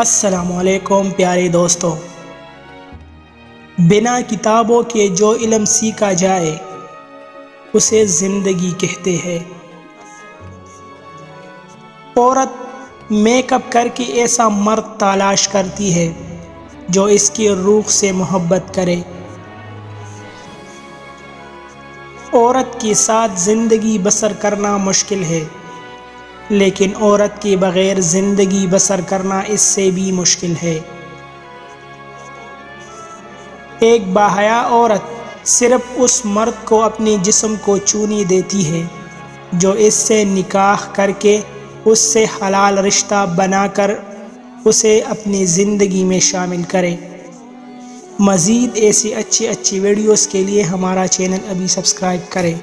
السلام علیکم پیارے دوستو، بنا کتابوں کے جو علم سیکھا جائے اسے زندگی کہتے ہیں۔ عورت میک اپ کر کے ایسا مرد تلاش کرتی ہے جو اس کی روح سے محبت کرے۔ عورت کے ساتھ زندگی بسر کرنا مشکل ہے، لیکن عورت کے بغیر زندگی بسر کرنا اس سے بھی مشکل ہے۔ ایک باحیا عورت صرف اس مرد کو اپنے جسم کو چھونے دیتی ہے جو اس سے نکاح کر کے اس سے حلال رشتہ بنا کر اسے اپنی زندگی میں شامل کرے۔ مزید ایسی اچھی ویڈیوز کے لیے ہمارا چینل ابھی سبسکرائب کریں۔